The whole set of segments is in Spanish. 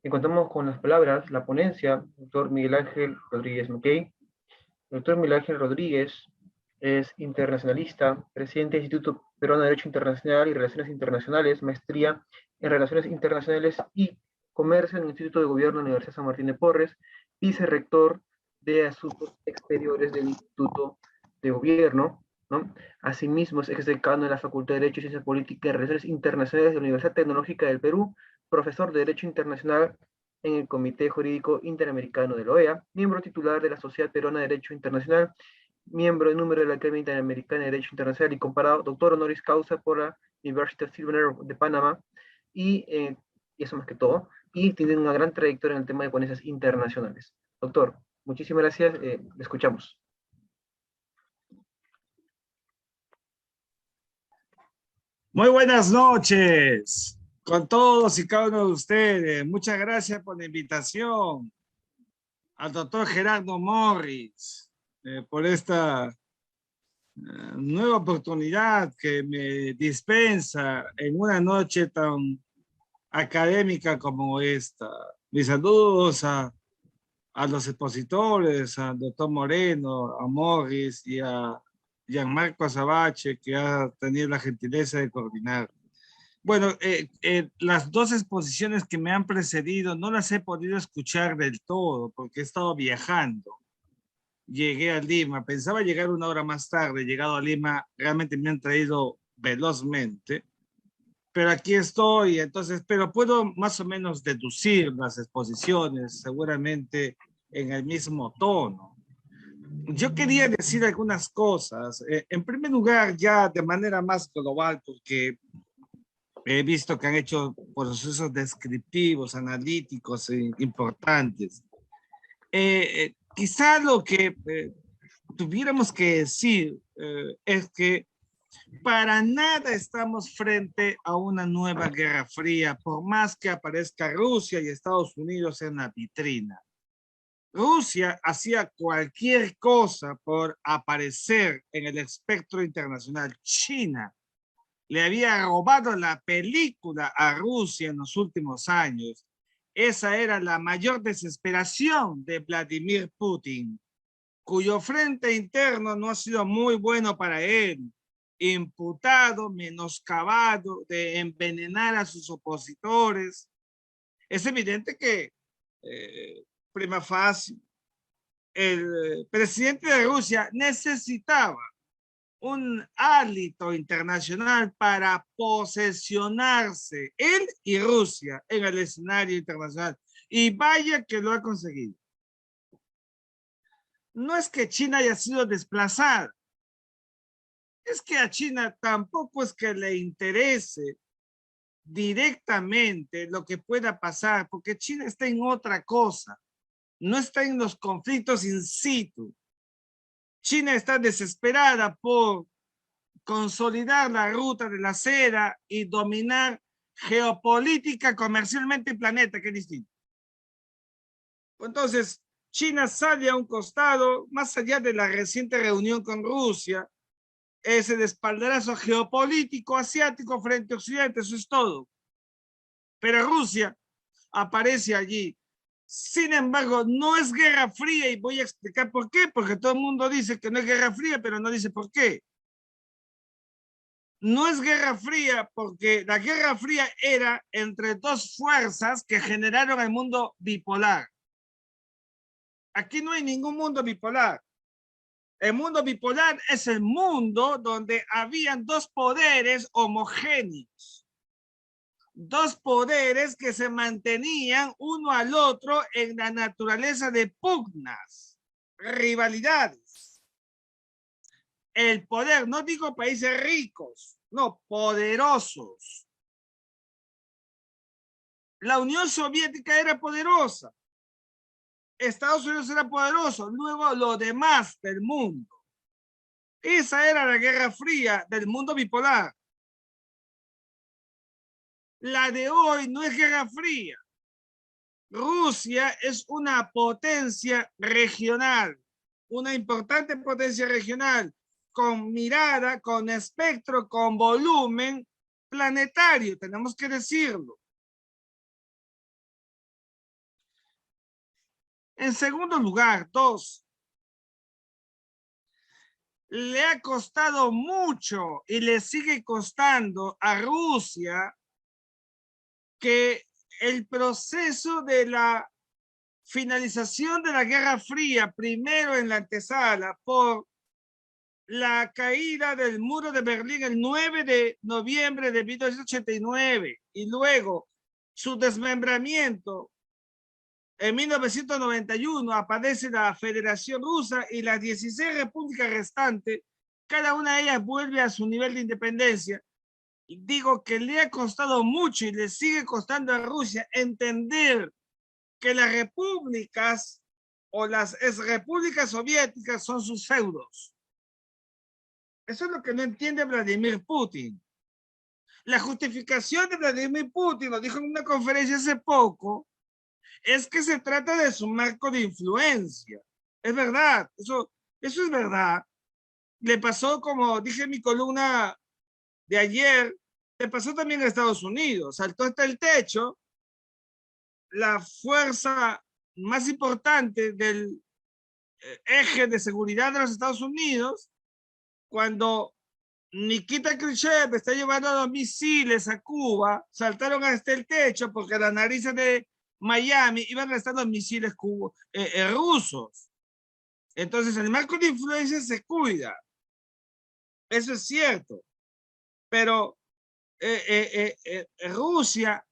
Y contamos con las palabras, la ponencia, doctor Miguel Ángel Rodríguez Mackey. El doctor Miguel Ángel Rodríguez es internacionalista, presidente del Instituto Peruano de Derecho Internacional y Relaciones Internacionales, maestría en Relaciones Internacionales y Comercio en el Instituto de Gobierno de la Universidad San Martín de Porres, vicerrector de Asuntos Exteriores del Instituto de Gobierno, ¿no? Asimismo, es exdecano de la Facultad de Derecho y Ciencia Política y Relaciones Internacionales de la Universidad Tecnológica del Perú, profesor de Derecho Internacional en el Comité Jurídico Interamericano de la OEA, miembro titular de la Sociedad Peruana de Derecho Internacional, miembro de número de la Academia Interamericana de Derecho Internacional y comparado, doctor honoris causa por la University of Silver de Panamá, y eso más que todo, y tiene una gran trayectoria en el tema de ponencias internacionales. Doctor, muchísimas gracias, le escuchamos. Muy buenas noches con todos y cada uno de ustedes. Muchas gracias por la invitación al doctor Gerardo Morris por esta nueva oportunidad que me dispensa en una noche tan académica como esta. Mis saludos a los expositores, al doctor Moreno, a Morris y a Gianmarco Azabache, que ha tenido la gentileza de coordinar. Bueno, las dos exposiciones que me han precedido no las he podido escuchar del todo porque he estado viajando. Llegué a Lima, pensaba llegar una hora más tarde, llegado a Lima, realmente me han traído velozmente, pero aquí estoy, entonces, pero puedo más o menos deducir las exposiciones, seguramente en el mismo tono. Yo quería decir algunas cosas. En primer lugar, ya de manera más global, porque he visto que han hecho procesos descriptivos, analíticos importantes. Quizá lo que tuviéramos que decir es que para nada estamos frente a una nueva guerra fría, por más que aparezca Rusia y Estados Unidos en la vitrina. Rusia hacía cualquier cosa por aparecer en el espectro internacional. China le había robado la película a Rusia en los últimos años. Esa era la mayor desesperación de Vladimir Putin, cuyo frente interno no ha sido muy bueno para él, imputado, menoscabado de envenenar a sus opositores. Es evidente que, prima facie, el presidente de Rusia necesitaba un hálito internacional para posesionarse, él y Rusia, en el escenario internacional. Y vaya que lo ha conseguido. No es que China haya sido desplazada, es que a China tampoco es que le interese directamente lo que pueda pasar, porque China está en otra cosa, no está en los conflictos in situ. China está desesperada por consolidar la ruta de la seda y dominar geopolítica comercialmente el planeta, que es distinto. Entonces, China sale a un costado, más allá de la reciente reunión con Rusia, ese espaldarazo geopolítico asiático frente a Occidente, eso es todo. Pero Rusia aparece allí. Sin embargo, no es guerra fría y voy a explicar por qué, porque todo el mundo dice que no es guerra fría, pero no dice por qué. No es guerra fría porque la guerra fría era entre dos fuerzas que generaron el mundo bipolar. Aquí no hay ningún mundo bipolar. El mundo bipolar es el mundo donde habían dos poderes homogéneos. Dos poderes que se mantenían uno al otro en la naturaleza de pugnas, rivalidades. El poder, no digo países ricos, no, poderosos. La Unión Soviética era poderosa, Estados Unidos era poderoso, luego lo demás del mundo. Esa era la Guerra Fría del mundo bipolar. La de hoy no es Guerra Fría. Rusia es una potencia regional, una importante potencia regional, con mirada, con espectro, con volumen planetario, tenemos que decirlo. En segundo lugar, dos, le ha costado mucho y le sigue costando a Rusia que el proceso de la finalización de la Guerra Fría, primero en la antesala por la caída del muro de Berlín el 9 de noviembre de 1989 y luego su desmembramiento en 1991 aparece la Federación Rusa y las 16 repúblicas restantes, cada una de ellas vuelve a su nivel de independencia. Y digo que le ha costado mucho y le sigue costando a Rusia entender que las repúblicas o las exrepúblicas soviéticas son sus feudos. Eso es lo que no entiende Vladimir Putin. La justificación de Vladimir Putin, lo dijo en una conferencia hace poco, es que se trata de su marco de influencia. Es verdad, eso es verdad. Le pasó, como dije en mi columna de ayer, le pasó también a Estados Unidos. Saltó hasta el techo la fuerza más importante del eje de seguridad de los Estados Unidos cuando Nikita Khrushchev está llevando los misiles a Cuba, saltaron hasta el techo porque las narices de Miami iban a estar los misiles rusos. Entonces el marco de influencia se cuida. Eso es cierto. Pero Rusia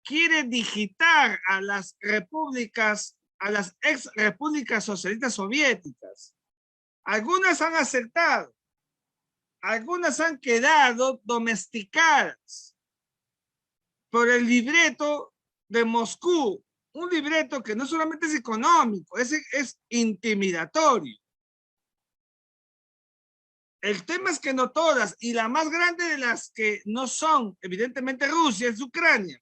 quiere digitar a las repúblicas, a las ex repúblicas socialistas soviéticas. Algunas han aceptado, algunas han quedado domesticadas por el libreto de Moscú, un libreto que no solamente es económico, es intimidatorio. El tema es que no todas, y la más grande de las que no son, evidentemente Rusia, es Ucrania.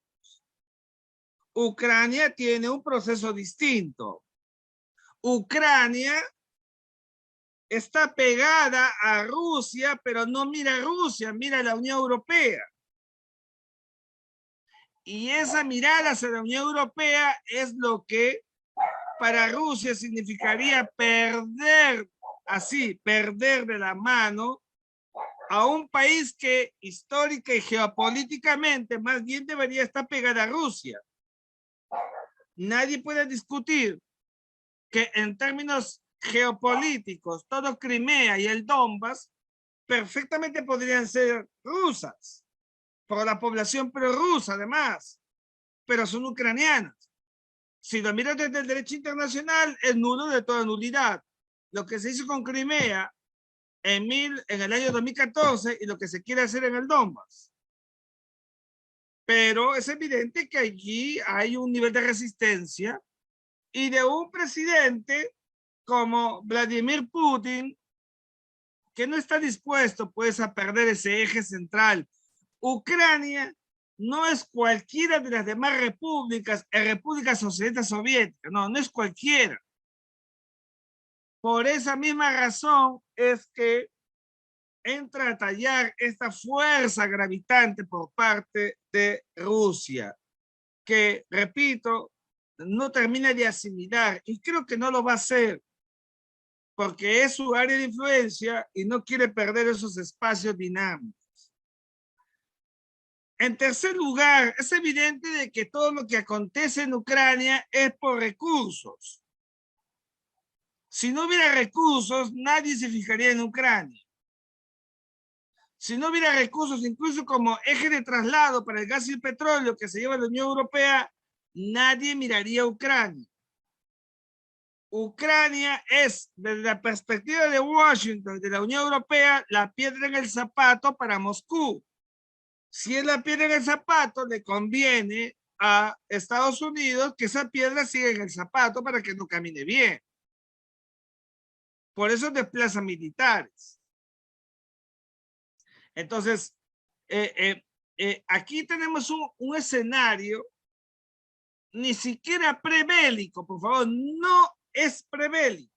Ucrania tiene un proceso distinto. Ucrania está pegada a Rusia, pero no mira a Rusia, mira a la Unión Europea. Y esa mirada hacia la Unión Europea es lo que para Rusia significaría perder, así, perder de la mano a un país que histórica y geopolíticamente más bien debería estar pegada a Rusia. Nadie puede discutir que en términos geopolíticos, todo Crimea y el Donbass perfectamente podrían ser rusas, por la población prorrusa además, pero son ucranianas. Si lo miras desde el derecho internacional, es nulo de toda nulidad. Lo que se hizo con Crimea en el año 2014 y lo que se quiere hacer en el Donbass. Pero es evidente que allí hay un nivel de resistencia y de un presidente como Vladimir Putin que no está dispuesto pues a perder ese eje central. Ucrania no es cualquiera de las demás repúblicas, repúblicas socialistas soviéticas, no es cualquiera. Por esa misma razón es que entra a tallar esta fuerza gravitante por parte de Rusia, que, repito, no termina de asimilar y creo que no lo va a hacer porque es su área de influencia y no quiere perder esos espacios dinámicos. En tercer lugar, es evidente de que todo lo que acontece en Ucrania es por recursos. Si no hubiera recursos, nadie se fijaría en Ucrania. Si no hubiera recursos, incluso como eje de traslado para el gas y el petróleo que se lleva a la Unión Europea, nadie miraría a Ucrania. Ucrania es, desde la perspectiva de Washington, de la Unión Europea, la piedra en el zapato para Moscú. Si es la piedra en el zapato, le conviene a Estados Unidos que esa piedra siga en el zapato para que no camine bien. Por eso desplaza militares. Entonces, aquí tenemos un escenario ni siquiera prebélico, por favor, no es prebélico.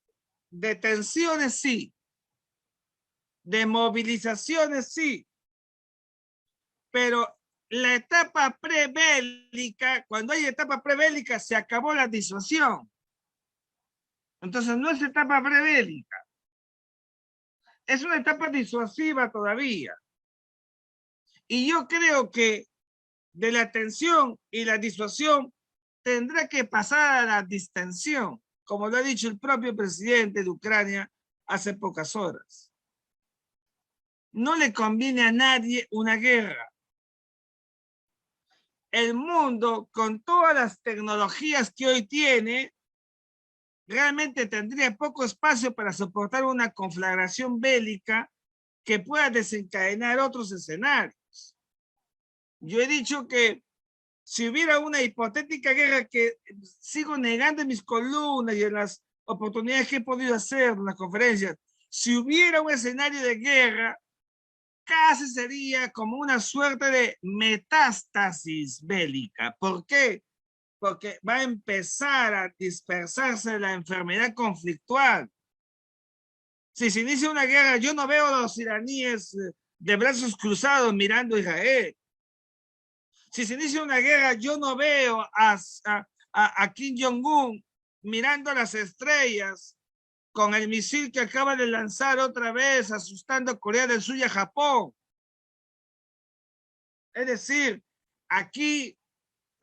De tensiones sí, de movilizaciones sí, pero la etapa prebélica, cuando hay etapa prebélica, se acabó la disuasión. Entonces no es etapa prebélica. Es una etapa disuasiva todavía. Y yo creo que de la tensión y la disuasión tendrá que pasar a la distensión, como lo ha dicho el propio presidente de Ucrania hace pocas horas. No le conviene a nadie una guerra. El mundo, con todas las tecnologías que hoy tiene, realmente tendría poco espacio para soportar una conflagración bélica que pueda desencadenar otros escenarios. Yo he dicho que si hubiera una hipotética guerra, que sigo negando en mis columnas y en las oportunidades que he podido hacer en las conferencias, si hubiera un escenario de guerra, casi sería como una suerte de metástasis bélica. ¿Por qué? Porque va a empezar a dispersarse la enfermedad conflictual. Si se inicia una guerra, yo no veo a los iraníes de brazos cruzados mirando a Israel. Si se inicia una guerra, yo no veo a Kim Jong-un mirando a las estrellas con el misil que acaba de lanzar otra vez, asustando a Corea del Sur y a Japón. Es decir, aquí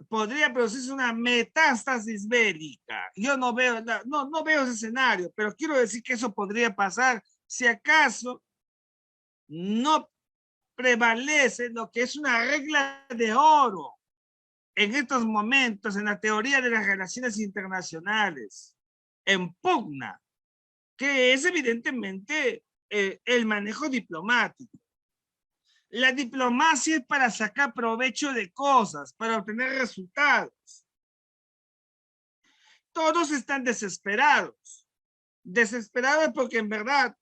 podría producirse una metástasis bélica. Yo no veo, no veo ese escenario, pero quiero decir que eso podría pasar si acaso no prevalece lo que es una regla de oro en estos momentos en la teoría de las relaciones internacionales, en pugna, que es evidentemente el manejo diplomático. La diplomacia es para sacar provecho de cosas, para obtener resultados. Todos están desesperados. Desesperados porque en verdad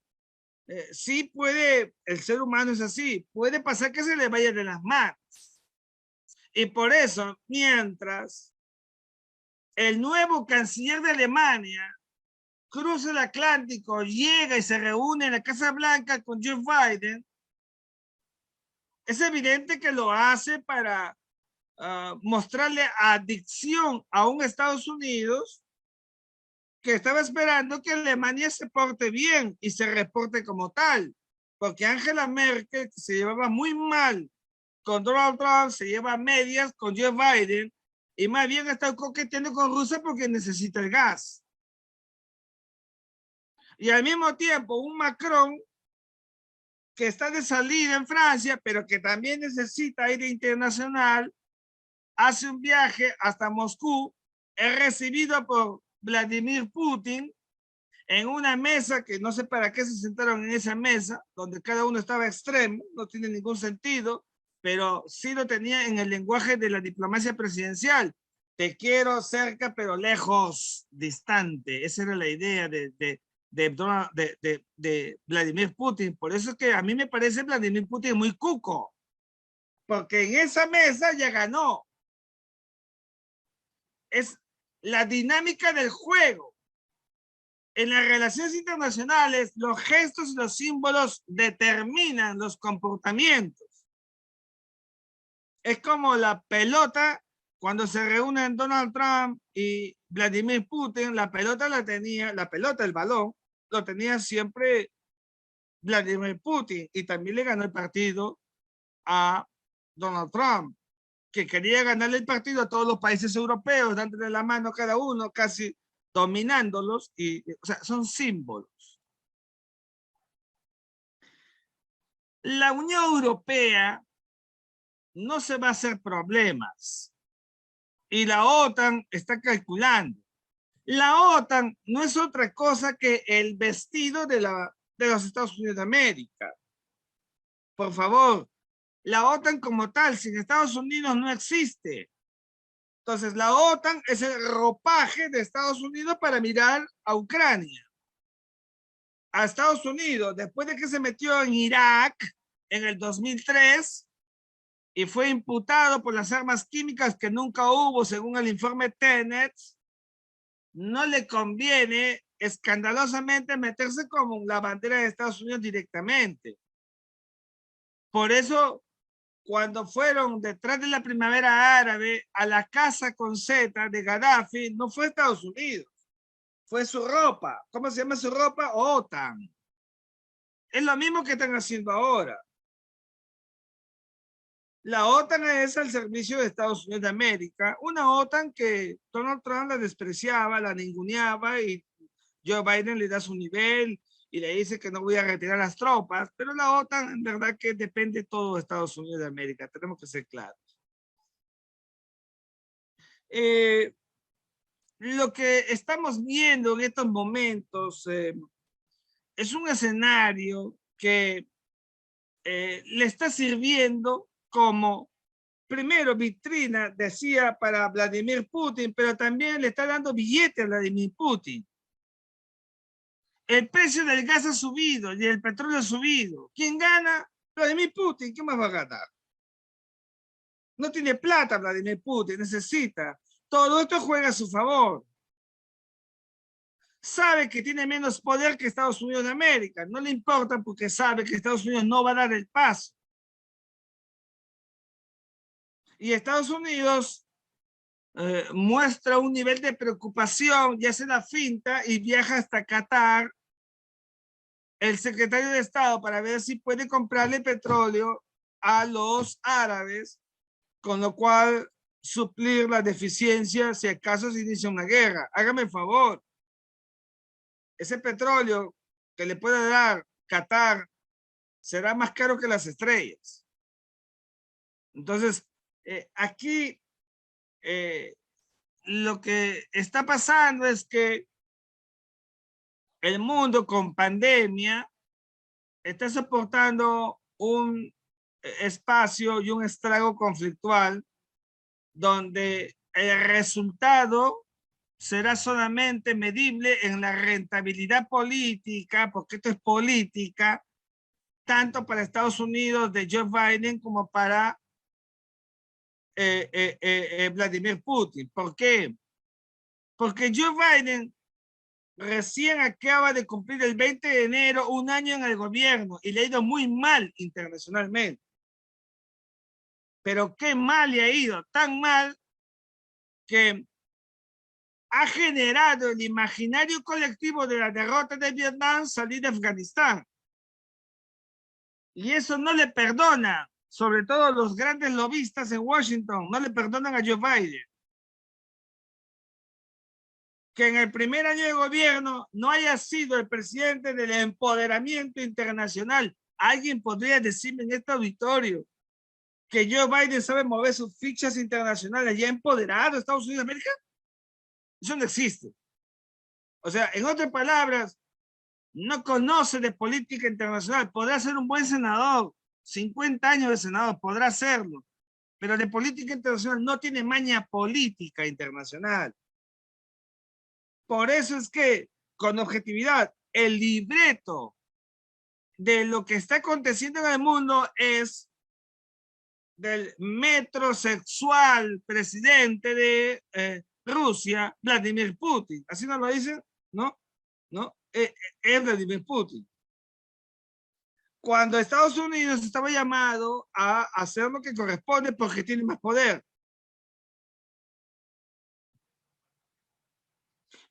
sí puede, el ser humano es así, puede pasar que se le vaya de las manos. Y por eso, mientras el nuevo canciller de Alemania cruza el Atlántico, llega y se reúne en la Casa Blanca con Joe Biden, es evidente que lo hace para mostrarle adicción a un Estados Unidos que estaba esperando que Alemania se porte bien y se reporte como tal, porque Angela Merkel, que se llevaba muy mal con Donald Trump, se lleva a medias con Joe Biden y más bien está coqueteando con Rusia porque necesita el gas. Y al mismo tiempo un Macron que está de salida en Francia, pero que también necesita aire internacional, hace un viaje hasta Moscú, es recibido por Vladimir Putin en una mesa que no sé para qué se sentaron en esa mesa, donde cada uno estaba extremo, no tiene ningún sentido, pero sí lo tenía en el lenguaje de la diplomacia presidencial. Te quiero cerca, pero lejos, distante. Esa era la idea de Vladimir Putin. Por eso es que a mí me parece Vladimir Putin muy cuco, porque en esa mesa ya ganó. Es la dinámica del juego. En las relaciones internacionales, los gestos y los símbolos determinan los comportamientos. Es como la pelota, cuando se reúnen Donald Trump y Vladimir Putin, la pelota, el balón, lo tenía siempre Vladimir Putin y también le ganó el partido a Donald Trump, que quería ganarle el partido a todos los países europeos, dándole la mano a cada uno, casi dominándolos, o sea, son símbolos. La Unión Europea no se va a hacer problemas y la OTAN está calculando. La OTAN no es otra cosa que el vestido de los Estados Unidos de América. Por favor, la OTAN como tal, sin Estados Unidos no existe. Entonces, la OTAN es el ropaje de Estados Unidos para mirar a Ucrania. A Estados Unidos, después de que se metió en Irak en el 2003 y fue imputado por las armas químicas que nunca hubo, según el informe Tenet, no le conviene escandalosamente meterse como la bandera de Estados Unidos directamente. Por eso, cuando fueron detrás de la primavera árabe a la casa con Z de Gaddafi, no fue Estados Unidos, fue su ropa. ¿Cómo se llama su ropa? OTAN. Es lo mismo que están haciendo ahora. La OTAN es al servicio de Estados Unidos de América, una OTAN que Donald Trump la despreciaba, la ninguneaba y Joe Biden le da su nivel y le dice que no voy a retirar las tropas, pero la OTAN en verdad que depende todo de Estados Unidos de América, tenemos que ser claros. Lo que estamos viendo en estos momentos es un escenario que le está sirviendo como, primero, vitrina, decía, para Vladimir Putin, pero también le está dando billete a Vladimir Putin. El precio del gas ha subido y el petróleo ha subido. ¿Quién gana? Vladimir Putin. ¿Qué más va a ganar? No tiene plata Vladimir Putin, necesita. Todo esto juega a su favor. Sabe que tiene menos poder que Estados Unidos de América. No le importa porque sabe que Estados Unidos no va a dar el paso. Y Estados Unidos muestra un nivel de preocupación y hace la finta y viaja hasta Qatar el secretario de Estado para ver si puede comprarle petróleo a los árabes, con lo cual suplir la deficiencia si acaso se inicia una guerra. Hágame el favor. Ese petróleo que le puede dar Qatar será más caro que las estrellas. Entonces, aquí lo que está pasando es que el mundo con pandemia está soportando un espacio y un estrago conflictual donde el resultado será solamente medible en la rentabilidad política, porque esto es política, tanto para Estados Unidos de Joe Biden como para Vladimir Putin. ¿Por qué? Porque Joe Biden recién acaba de cumplir el 20 de enero un año en el gobierno y le ha ido muy mal internacionalmente. Pero qué mal le ha ido, tan mal que ha generado el imaginario colectivo de la derrota de Vietnam salir de Afganistán. Y eso no le perdona, sobre todo los grandes lobistas en Washington, no le perdonan a Joe Biden. Que en el primer año de gobierno no haya sido el presidente del empoderamiento internacional. ¿Alguien podría decirme en este auditorio que Joe Biden sabe mover sus fichas internacionales y ha empoderado a Estados Unidos de América? Eso no existe. O sea, en otras palabras, no conoce de política internacional. Podrá ser un buen senador, 50 años de senador, podrá hacerlo, pero de política internacional no tiene maña política internacional. Por eso es que, con objetividad, el libreto de lo que está aconteciendo en el mundo es del metrosexual presidente de Rusia, Vladimir Putin. ¿Así no lo dicen? ¿No? ¿No? Es Vladimir Putin. Cuando Estados Unidos estaba llamado a hacer lo que corresponde porque tiene más poder.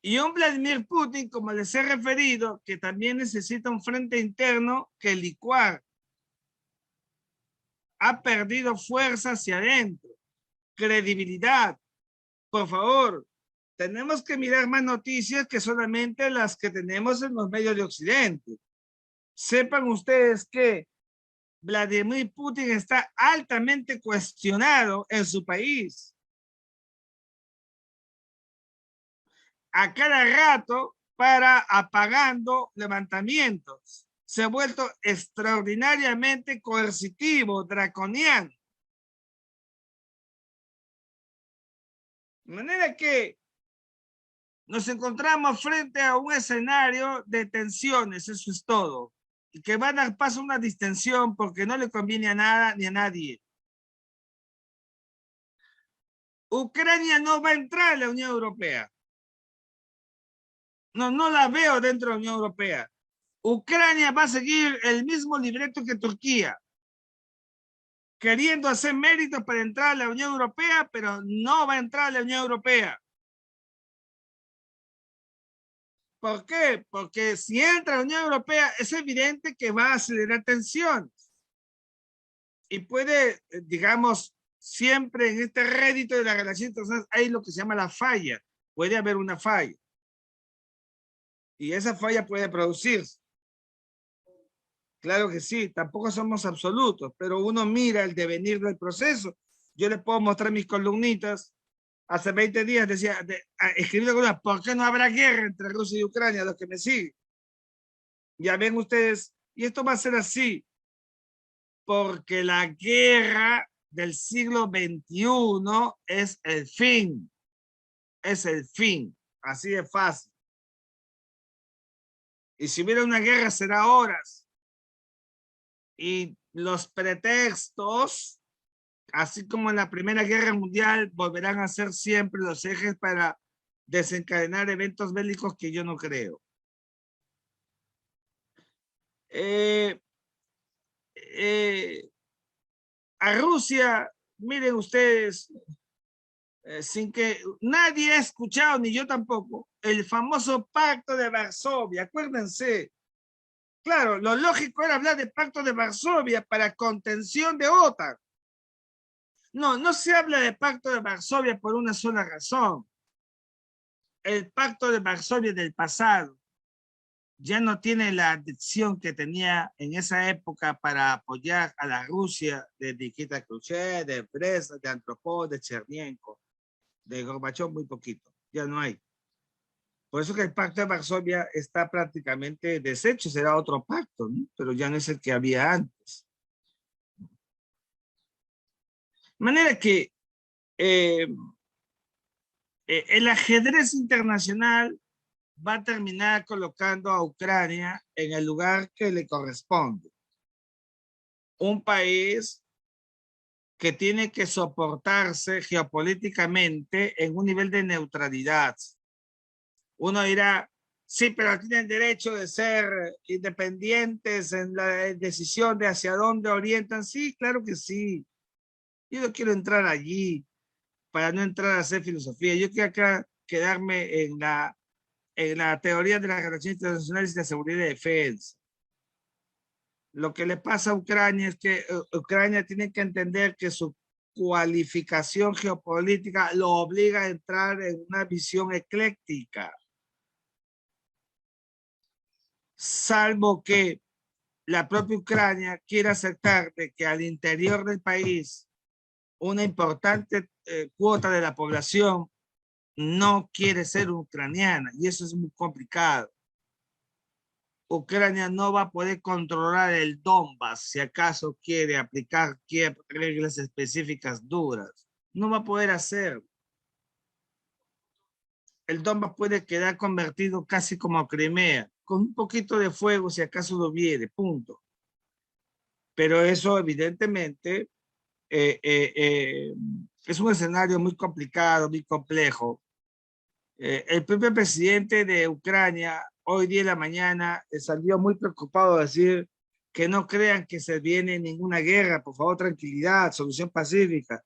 Y un Vladimir Putin, como les he referido, que también necesita un frente interno que licuar. Ha perdido fuerza hacia adentro, credibilidad. Por favor, tenemos que mirar más noticias que solamente las que tenemos en los medios de Occidente. Sepan ustedes que Vladimir Putin está altamente cuestionado en su país. A cada rato para apagando levantamientos. Se ha vuelto extraordinariamente coercitivo, draconiano. De manera que nos encontramos frente a un escenario de tensiones, eso es todo. Y que va a dar paso a una distensión porque no le conviene a nada ni a nadie. Ucrania no va a entrar a la Unión Europea. No la veo dentro de la Unión Europea. Ucrania va a seguir el mismo libreto que Turquía, queriendo hacer méritos para entrar a la Unión Europea, pero no va a entrar a la Unión Europea. ¿Por qué? Porque si entra la Unión Europea, es evidente que va a acelerar tensiones y puede, digamos, siempre en este rédito de la relación internacional hay lo que se llama la falla. Puede haber una falla y esa falla puede producirse. Claro que sí, tampoco somos absolutos, pero uno mira el devenir del proceso. Yo les puedo mostrar mis columnitas. Hace 20 días decía, escribí la columna, ¿por qué no habrá guerra entre Rusia y Ucrania? Los que me siguen. Ya ven ustedes, y esto va a ser así, porque la guerra del siglo XXI es el fin, así de fácil. Y si hubiera una guerra será horas. Y los pretextos, así como en la Primera Guerra Mundial, volverán a ser siempre los ejes para desencadenar eventos bélicos que yo no creo. A Rusia, miren ustedes, sin que nadie ha escuchado, ni yo tampoco, el famoso Pacto de Varsovia, acuérdense. Claro, lo lógico era hablar de Pacto de Varsovia para contención de OTAN. No, no se habla de Pacto de Varsovia por una sola razón. El Pacto de Varsovia del pasado ya no tiene la adicción que tenía en esa época para apoyar a la Rusia de Nikita Khrushchev, de Brezhnev, de Andropov, de Chernenko, de Gorbachev muy poquito, ya no hay. Por eso que el Pacto de Varsovia está prácticamente deshecho, será otro pacto, ¿no? Pero ya no es el que había antes. De manera que el ajedrez internacional va a terminar colocando a Ucrania en el lugar que le corresponde. Un país que tiene que soportarse geopolíticamente en un nivel de neutralidad. Uno dirá, sí, pero tienen derecho de ser independientes en la decisión de hacia dónde orientan. Sí, claro que sí. Yo no quiero entrar allí para no entrar a hacer filosofía. Yo quiero acá quedarme en la teoría de las relaciones internacionales y la seguridad y defensa. Lo que le pasa a Ucrania es que Ucrania tiene que entender que su cualificación geopolítica lo obliga a entrar en una visión ecléctica. Salvo que la propia Ucrania quiera aceptar de que al interior del país una importante cuota de la población no quiere ser ucraniana, y eso es muy complicado. Ucrania no va a poder controlar el Donbass si acaso quiere aplicar reglas específicas duras. No va a poder hacerlo. El Donbass puede quedar convertido casi como Crimea, con un poquito de fuego si acaso lo viere, punto. Pero eso evidentemente es un escenario muy complicado, muy complejo. El propio presidente de Ucrania hoy día en la mañana salió muy preocupado a decir que no crean que se viene ninguna guerra, por favor, tranquilidad, solución pacífica,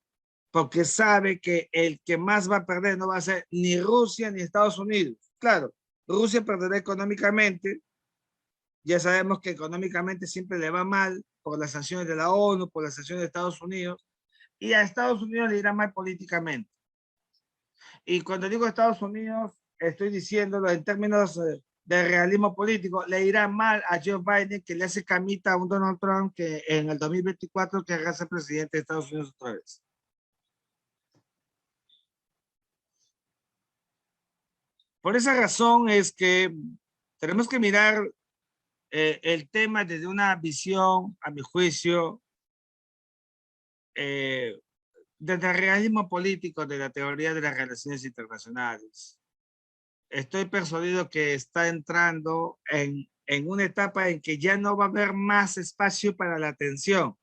porque sabe que el que más va a perder no va a ser ni Rusia ni Estados Unidos. Claro, Rusia perderá económicamente, ya sabemos que económicamente siempre le va mal por las sanciones de la ONU, por las sanciones de Estados Unidos, y a Estados Unidos le irá mal políticamente. Y cuando digo Estados Unidos, estoy diciéndolo en términos de realismo político, le irá mal a Joe Biden, que le hace camita a un Donald Trump que en el 2024 querrá ser presidente de Estados Unidos otra vez. Por esa razón es que tenemos que mirar el tema desde una visión, a mi juicio, desde el realismo político de la teoría de las relaciones internacionales. Estoy persuadido que está entrando en una etapa en que ya no va a haber más espacio para la atención,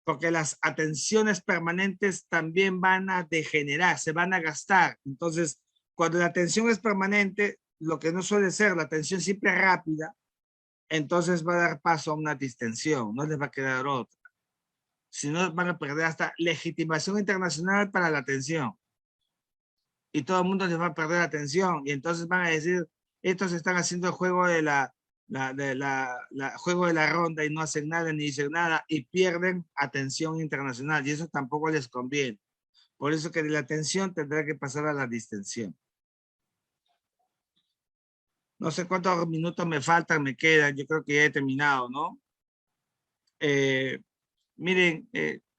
porque las atenciones permanentes también van a degenerar, se van a gastar. Entonces, cuando la atención es permanente, lo que no suele ser la atención siempre rápida, entonces va a dar paso a una distensión, no les va a quedar otra. Si no, van a perder hasta legitimación internacional para la atención. Y todo el mundo les va a perder la atención. Y entonces van a decir, Estos están haciendo el juego de juego de la ronda y no hacen nada ni dicen nada y pierden atención internacional y eso tampoco les conviene. Por eso que de la atención tendrá que pasar a la distensión. No sé cuántos minutos me faltan, me quedan, yo creo que ya he terminado, ¿no? Miren,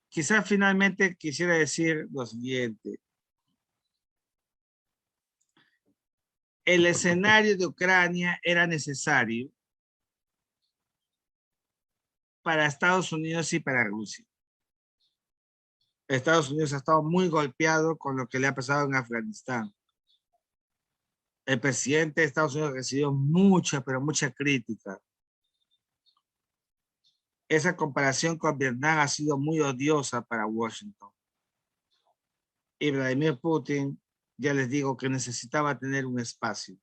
quizás finalmente quisiera decir lo siguiente. El escenario de Ucrania era necesario para Estados Unidos y para Rusia. Estados Unidos ha estado muy golpeado con lo que le ha pasado en Afganistán. El presidente de Estados Unidos recibió mucha, pero mucha crítica. Esa comparación con Vietnam ha sido muy odiosa para Washington. Y Vladimir Putin, ya les digo que necesitaba tener un espacio.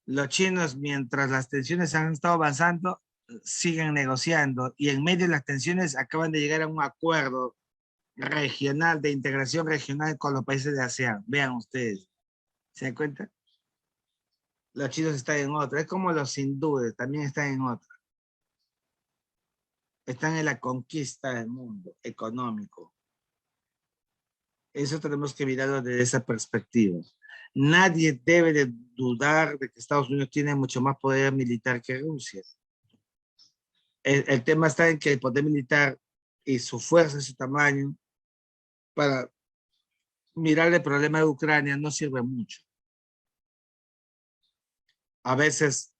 Los chinos, mientras las tensiones han estado avanzando, siguen negociando y en medio de las tensiones acaban de llegar a un acuerdo regional, de integración regional con los países de ASEAN. Vean ustedes, ¿se dan cuenta? Los chinos están en otra, es como los hindúes, también están en otra. Están en la conquista del mundo económico. Eso tenemos que mirarlo desde esa perspectiva. Nadie debe de dudar de que Estados Unidos tiene mucho más poder militar que Rusia. El tema está en que el poder militar y su fuerza y su tamaño para mirar el problema de Ucrania no sirve mucho. A veces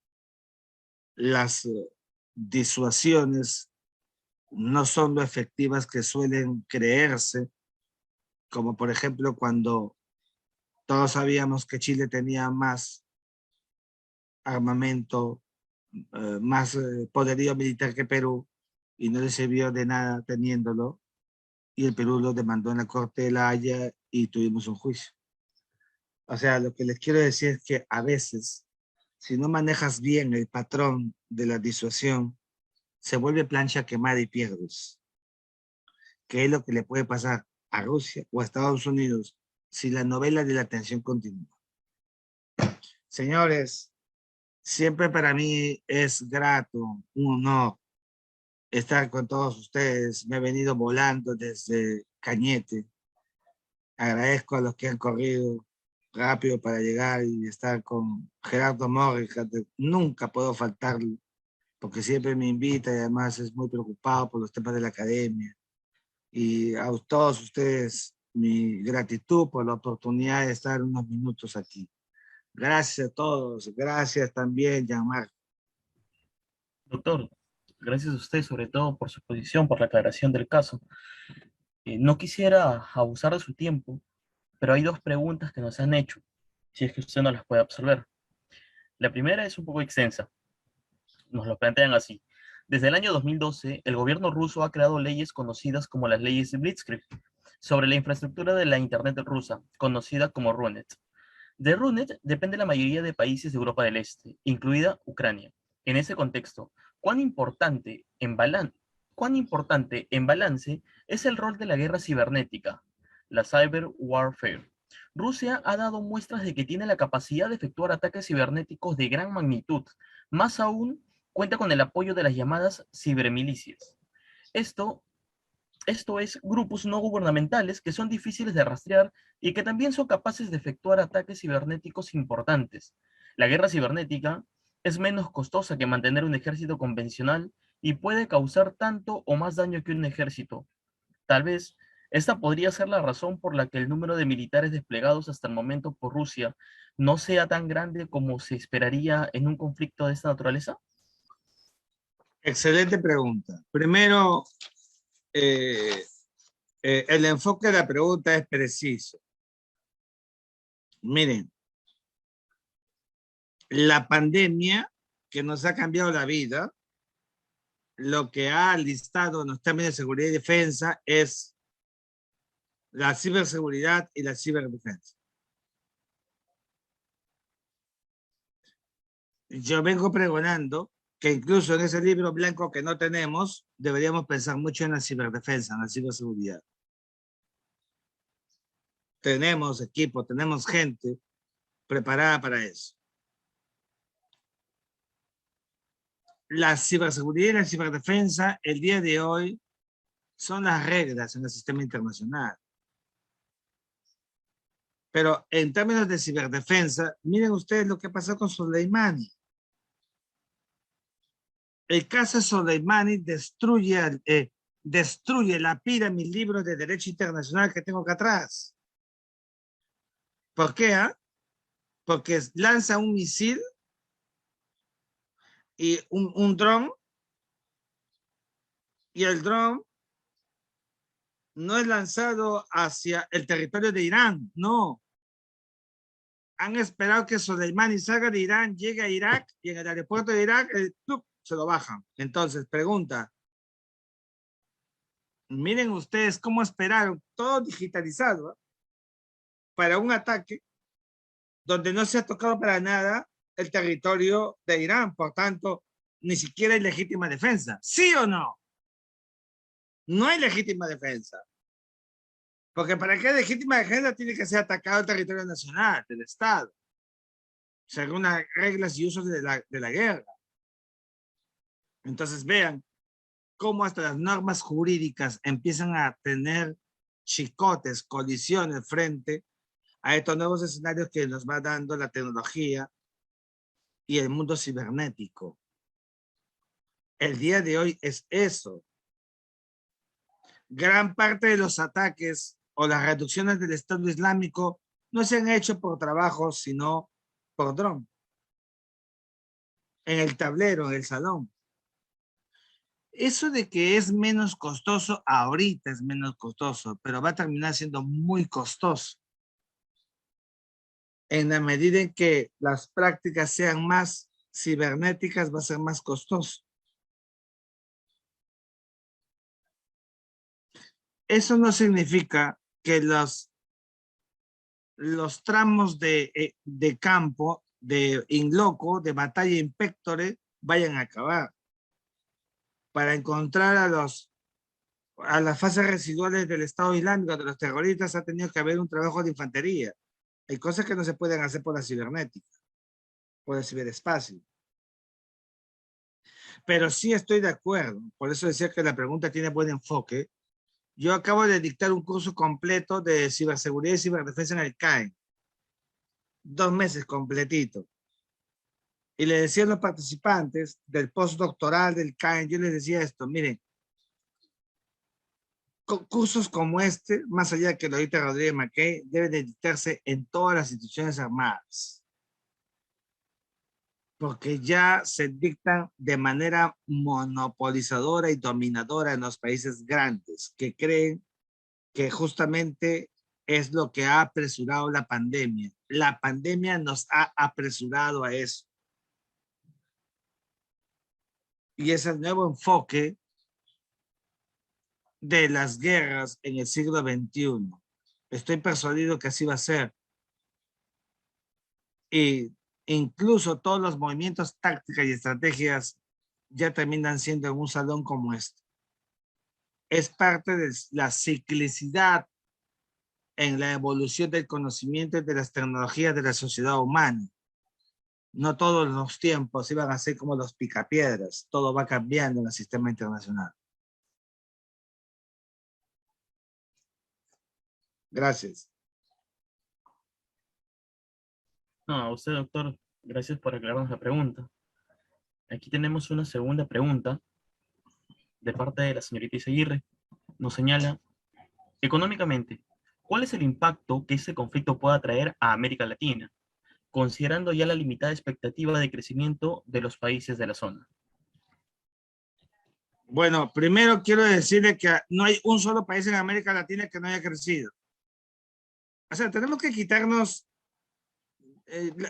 las disuasiones no son lo efectivas que suelen creerse, como por ejemplo cuando todos sabíamos que Chile tenía más armamento, más poderío militar que Perú y no le sirvió de nada teniéndolo y el Perú lo demandó en la Corte de la Haya y tuvimos un juicio. O sea, lo que les quiero decir es que a veces, si no manejas bien el patrón de la disuasión, se vuelve plancha quemada y pierdes. ¿Qué es lo que le puede pasar a Rusia o a Estados Unidos si la novela de la tensión continúa? Señores, siempre para mí es grato, un honor estar con todos ustedes. Me he venido volando desde Cañete. Agradezco a los que han corrido rápido para llegar y estar con Gerardo Morris. Nunca puedo faltarle, porque siempre me invita y además es muy preocupado por los temas de la academia. Y a todos ustedes, mi gratitud por la oportunidad de estar unos minutos aquí. Gracias a todos. Gracias también, Jean-Marc. Doctor, gracias a usted sobre todo por su exposición, por la aclaración del caso. No quisiera abusar de su tiempo, pero hay dos preguntas que nos han hecho, si es que usted no las puede absorber. La primera es un poco extensa. Nos lo plantean así. Desde el año 2012, el gobierno ruso ha creado leyes conocidas como las leyes de Blitzkrieg sobre la infraestructura de la Internet rusa, conocida como Runet. De Runet depende la mayoría de países de Europa del Este, incluida Ucrania. En ese contexto, ¿cuán importante en balance es el rol de la guerra cibernética, la cyber warfare? Rusia ha dado muestras de que tiene la capacidad de efectuar ataques cibernéticos de gran magnitud. Más aún, cuenta con el apoyo de las llamadas cibermilicias. Esto es grupos no gubernamentales que son difíciles de rastrear y que también son capaces de efectuar ataques cibernéticos importantes. La guerra cibernética es menos costosa que mantener un ejército convencional y puede causar tanto o más daño que un ejército. Tal vez esta podría ser la razón por la que el número de militares desplegados hasta el momento por Rusia no sea tan grande como se esperaría en un conflicto de esta naturaleza. Excelente pregunta. Primero, el enfoque de la pregunta es preciso. Miren, la pandemia que nos ha cambiado la vida, lo que ha listado en los términos de seguridad y defensa es la ciberseguridad y la ciberdefensa. Yo vengo pregonando que incluso en ese libro blanco que no tenemos, deberíamos pensar mucho en la ciberdefensa, en la ciberseguridad. Tenemos equipo, tenemos gente preparada para eso. la ciberseguridad y la ciberdefensa el día de hoy son las reglas en el sistema internacional. Pero en términos de ciberdefensa, miren ustedes lo que pasó con Soleimani. El caso Soleimani destruye, lapida mi libro de Derecho Internacional que tengo acá atrás. ¿Por qué? Porque lanza un misil y un dron, y el dron no es lanzado hacia el territorio de Irán, no. Han esperado que Soleimani salga de Irán, llegue a Irak, y en el aeropuerto de Irak se lo bajan. Entonces, pregunta, miren ustedes cómo esperaron, todo digitalizado, para un ataque donde no se ha tocado para nada el territorio de Irán. Por tanto, ni siquiera hay legítima defensa. ¿Sí o no? No hay legítima defensa. Porque para que haya legítima defensa tiene que ser atacado el territorio nacional, del Estado, según las reglas y usos de la guerra. Entonces vean cómo hasta las normas jurídicas empiezan a tener chicotes, colisiones frente a estos nuevos escenarios que nos va dando la tecnología y el mundo cibernético. El día de hoy es eso. Gran parte de los ataques o las reducciones del Estado Islámico no se han hecho por trabajo, sino por dron. En el tablero, en el salón. Eso de que es menos costoso, ahorita es menos costoso, pero va a terminar siendo muy costoso. En la medida en que las prácticas sean más cibernéticas, va a ser más costoso. Eso no significa que los tramos de campo, de in loco, de batalla in pectore, vayan a acabar. Para encontrar a las fases residuales del Estado Islámico, de los terroristas, ha tenido que haber un trabajo de infantería. Hay cosas que no se pueden hacer por la cibernética, por el ciberespacio. Pero sí estoy de acuerdo, por eso decía que la pregunta tiene buen enfoque. Yo acabo de dictar un curso completo de ciberseguridad y ciberdefensa en el CAE. 2 meses completito. Y le decía a los participantes del postdoctoral del CAE, yo les decía esto, miren, cursos como este, más allá de que lo dicta Rodríguez Mackey, deben de dictarse en todas las instituciones armadas. Porque ya se dictan de manera monopolizadora y dominadora en los países grandes, que creen que justamente es lo que ha apresurado la pandemia. La pandemia nos ha apresurado a eso. Y es el nuevo enfoque de las guerras en el siglo XXI. Estoy persuadido que así va a ser. Y incluso todos los movimientos, tácticas y estrategias ya terminan siendo en un salón como este. Es parte de la ciclicidad en la evolución del conocimiento y de las tecnologías de la sociedad humana. No todos los tiempos iban a ser como los picapiedras. Todo va cambiando en el sistema internacional. Gracias. No, a usted, doctor, gracias por aclararnos la pregunta. Aquí tenemos una segunda pregunta de parte de la señorita Izaguirre. Nos señala, económicamente, ¿cuál es el impacto que este conflicto pueda traer a América Latina, considerando ya la limitada expectativa de crecimiento de los países de la zona? Bueno, primero quiero decirle que no hay un solo país en América Latina que no haya crecido. O sea, tenemos que quitarnos...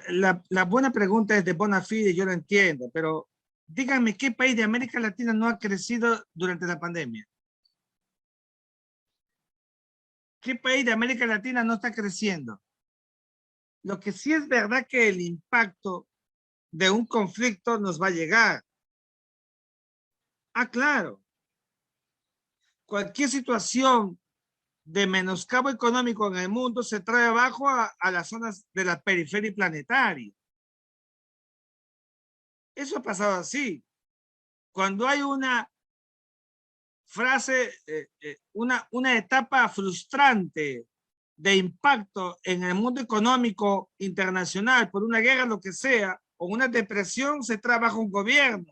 la buena pregunta es de bona fide, yo lo entiendo, pero díganme qué país de América Latina no ha crecido durante la pandemia. ¿Qué país de América Latina no está creciendo? Lo que sí es verdad que el impacto de un conflicto nos va a llegar. Ah, claro. Cualquier situación de menoscabo económico en el mundo se trae abajo a las zonas de la periferia planetaria. Eso ha pasado así. cuando hay una frase, una etapa frustrante de impacto en el mundo económico internacional por una guerra, lo que sea, o una depresión, se trabaja un gobierno.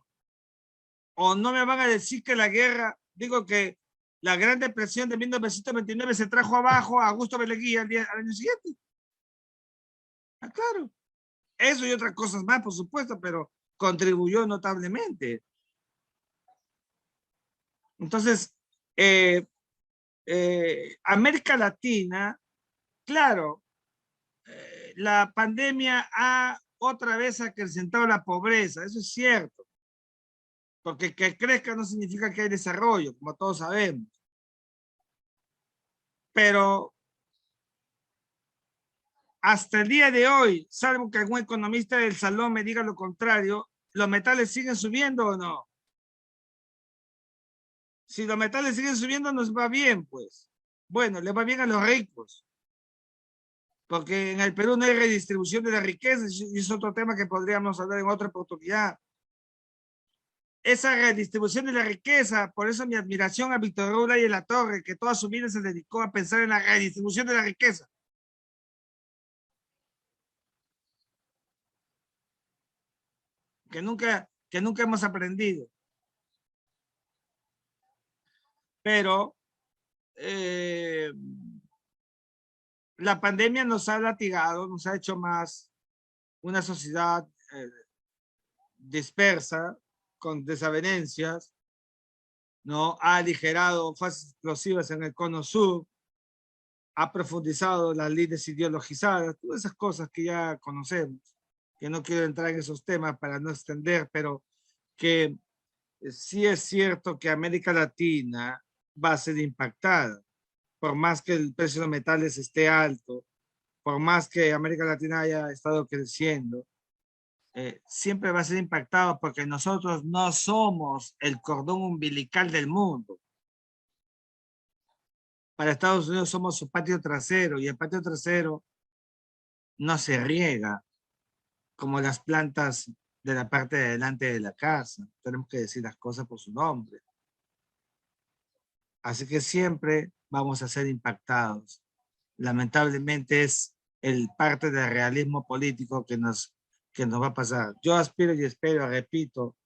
O no me van a decir que la guerra, digo que la Gran Depresión de 1929 se trajo abajo a Augusto Beleguía al año siguiente. Ah, claro. Eso y otras cosas más, por supuesto, pero contribuyó notablemente. Entonces, América Latina, claro, la pandemia ha otra vez acrecentado la pobreza, eso es cierto, porque que crezca no significa que hay desarrollo, como todos sabemos. Pero hasta el día de hoy, salvo que algún economista del salón me diga lo contrario, ¿los metales siguen subiendo o no? Si los metales siguen subiendo, nos va bien, pues. Bueno, le va bien a los ricos. Porque en el Perú no hay redistribución de la riqueza, y es otro tema que podríamos hablar en otra oportunidad. Esa redistribución de la riqueza, por eso mi admiración a Víctor Hugo y de la Torre, que toda su vida se dedicó a pensar en la redistribución de la riqueza. Que nunca hemos aprendido. Pero la pandemia nos ha latigado, nos ha hecho más una sociedad dispersa, con desavenencias, ¿no? Ha aligerado fases explosivas en el cono sur, ha profundizado las líneas ideologizadas, todas esas cosas que ya conocemos, que no quiero entrar en esos temas para no extender, pero que sí es cierto que América Latina va a ser impactada, por más que el precio de los metales esté alto, por más que América Latina haya estado creciendo, siempre va a ser impactado porque nosotros no somos el cordón umbilical del mundo. Para Estados Unidos somos su patio trasero y el patio trasero no se riega como las plantas de la parte de delante de la casa. Tenemos que decir las cosas por su nombre. Así que siempre vamos a ser impactados. Lamentablemente es el parte del realismo político que nos va a pasar. Yo aspiro y espero, repito,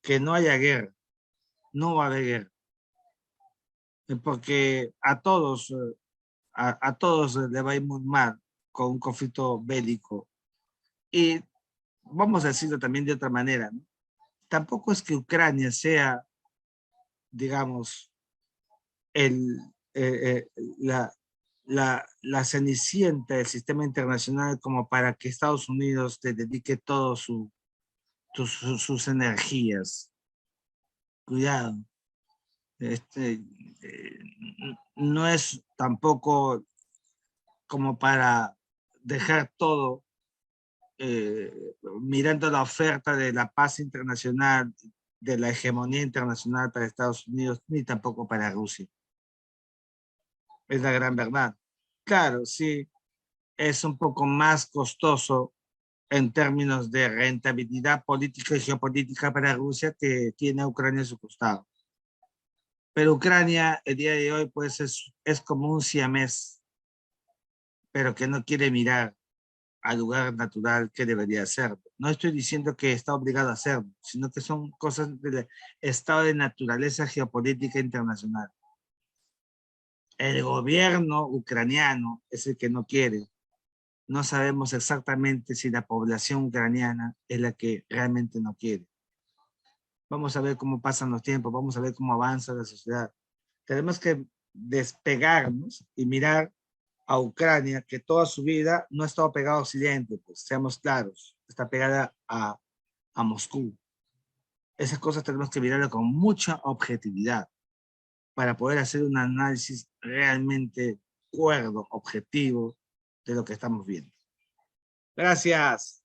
que no haya guerra. No va a haber guerra. Porque a todos le va a ir muy mal con un conflicto bélico. Y vamos a decirlo también de otra manera, ¿no? Tampoco es que Ucrania sea, digamos, el, la cenicienta del sistema internacional como para que Estados Unidos le dedique todas sus energías. Cuidado. No es tampoco como para dejar todo mirando la oferta de la paz internacional, de la hegemonía internacional para Estados Unidos, ni tampoco para Rusia. Es la gran verdad. Claro, sí, es un poco más costoso en términos de rentabilidad política y geopolítica para Rusia, que tiene a Ucrania a su costado. Pero Ucrania el día de hoy pues es como un siamés, pero que no quiere mirar al lugar natural que debería hacerlo. No estoy diciendo que está obligado a hacerlo, sino que son cosas del estado de naturaleza geopolítica internacional. El gobierno ucraniano es el que no quiere. No sabemos exactamente si la población ucraniana es la que realmente no quiere. Vamos a ver cómo pasan los tiempos, vamos a ver cómo avanza la sociedad. Tenemos que despegarnos y mirar a Ucrania, que toda su vida no ha estado pegada a Occidente, pues seamos claros, está pegada a Moscú. Esas cosas tenemos que mirarlo con mucha objetividad para poder hacer un análisis realmente cuerdo, objetivo de lo que estamos viendo. Gracias.